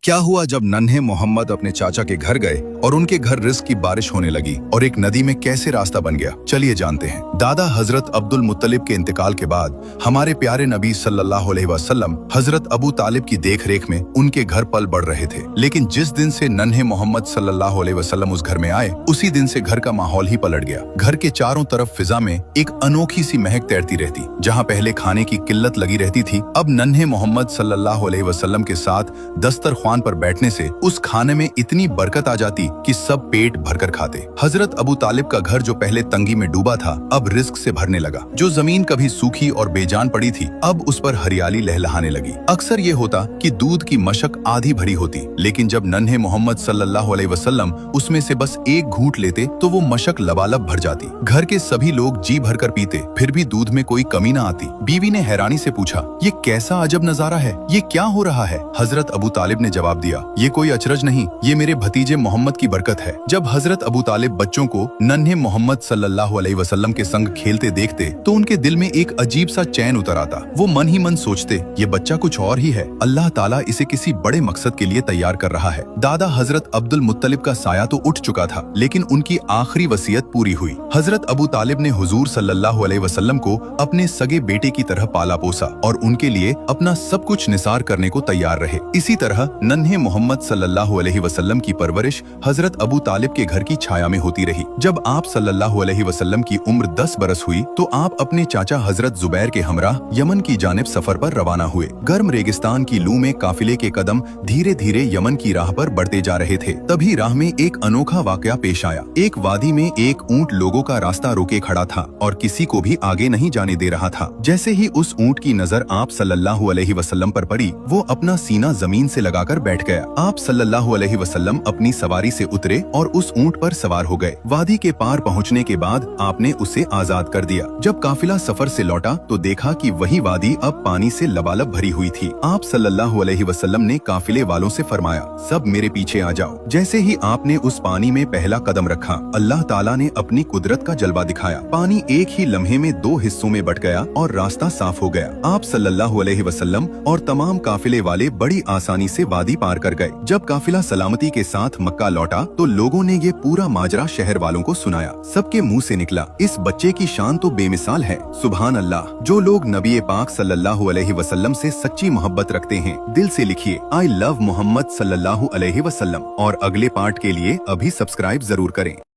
क्या हुआ जब नन्हे मोहम्मद अपने चाचा के घर गए और उनके घर रिस्क की बारिश होने लगी और एक नदी में कैसे रास्ता बन गया, चलिए जानते हैं। दादा हजरत अब्दुल मुत्तलिब के इंतकाल के बाद हमारे प्यारे नबी सल्लल्लाहु अलैहि वसल्लम हजरत अबू तालिब की देखरेख में उनके घर पल बढ़ रहे थे। लेकिन जिस दिन से नन्हे मोहम्मद सल्लल्लाहु अलैहि वसल्लम उस घर में आए, उसी दिन से घर का माहौल ही पलट गया। घर के चारों तरफ फिजा में एक अनोखी सी महक तैरती रहती। जहाँ पहले खाने की किल्लत लगी रहती थी, अब नन्हे मोहम्मद सल्लल्लाहु अलैहि वसल्लम के साथ दस्तरख्वान पर बैठने से उस खाने में इतनी बरकत आ जाती कि सब पेट भरकर खाते। हजरत अबू तालिब का घर जो पहले तंगी में डूबा था, अब रिस्क से भरने लगा। जो जमीन कभी सूखी और बेजान पड़ी थी, अब उस पर हरियाली लहलहाने लगी। अक्सर ये होता कि दूध की मशक आधी भरी होती, लेकिन जब नन्हे मोहम्मद सल्लल्लाहु अलैहि वसल्लम उसमें से बस एक घूंट लेते तो वो मशक लबालब भर जाती। घर के सभी लोग जी भरकर पीते, फिर भी दूध में कोई कमी ना आती। बीवी ने हैरानी से पूछा, ये कैसा अजब नजारा है, ये क्या हो रहा है? हजरत अबू तालिब ने जवाब दिया, ये कोई अचरज नहीं, ये मेरे भतीजे मोहम्मद की बरकत है। जब हजरत अबू तालिब बच्चों को नन्हे मोहम्मद सल्लल्लाहु अलैहि वसल्लम के संग खेलते देखते तो उनके दिल में एक अजीब सा चैन उतर आता। वो मन ही मन सोचते, ये बच्चा कुछ और ही है, अल्लाह ताला इसे किसी बड़े मकसद के लिए तैयार कर रहा है। दादा हजरत अब्दुल मुत्तलिब का साया तो उठ चुका था, लेकिन उनकी आखिरी वसीयत पूरी हुई। हजरत अबू तालिब ने हुजूर सल्लल्लाहु अलैहि वसल्लम को अपने सगे बेटे की तरह पाला पोसा और उनके लिए अपना सब कुछ निसार करने को तैयार रहे। इसी तरह नन्हे मोहम्मद सल्लल्लाहु अलैहि वसल्लम की परवरिश हजरत अबू तालिब के घर की छाया में होती रही। जब आप सल्लल्लाहु अलैहि वसल्लम की उम्र 10 बरस हुई तो आप अपने चाचा हजरत जुबैर के हमराह यमन की जानिब सफर पर रवाना हुए। गर्म रेगिस्तान की लू में काफिले के कदम धीरे धीरे यमन की राह पर बढ़ते जा रहे थे। तभी राह में एक अनोखा वाकया पेश आया। एक वादी में एक ऊंट लोगों का रास्ता रोके खड़ा था और किसी को भी आगे नहीं जाने दे रहा था। जैसे ही उस ऊंट की नजर आप सल्लल्लाहु अलैहि वसल्लम पर पड़ी, वो अपना सीना जमीन से लगाकर बैठ गया। आप सल्लल्लाहु अलैहि वसल्लम अपनी सवारी से उतरे और उस ऊंट पर सवार हो गए। वादी के पार पहुंचने के बाद आपने उसे आजाद कर दिया। जब काफिला सफर से लौटा तो देखा कि वही वादी अब पानी से लबालब भरी हुई थी। आप सल्लल्लाहु अलैहि वसल्लम ने काफिले वालों से फरमाया, सब मेरे पीछे आ जाओ। जैसे ही आपने उस पानी में पहला कदम रखा, अल्लाह ताला ने अपनी कुदरत का जलवा दिखाया। पानी एक ही लम्हे में दो हिस्सों में बट गया और रास्ता साफ हो गया। आप सल्लल्लाहु अलैहि वसल्लम और तमाम काफिले वाले बड़ी आसानी से वादी पार कर गए। जब काफिला सलामती के साथ मक्का लौटा तो लोगों ने ये पूरा माजरा शहर वालों को सुनाया। सबके मुंह से निकला, इस बच्चे की शान तो बेमिसाल है, सुभान अल्लाह। जो लोग नबी पाक सल्लल्लाहु अलैहि वसल्लम से सच्ची मोहब्बत रखते हैं, दिल से लिखिए, आई लव मोहम्मद सल्लल्लाहु अलैहि वसल्लम। और अगले पार्ट के लिए अभी सब्सक्राइब जरूर करें।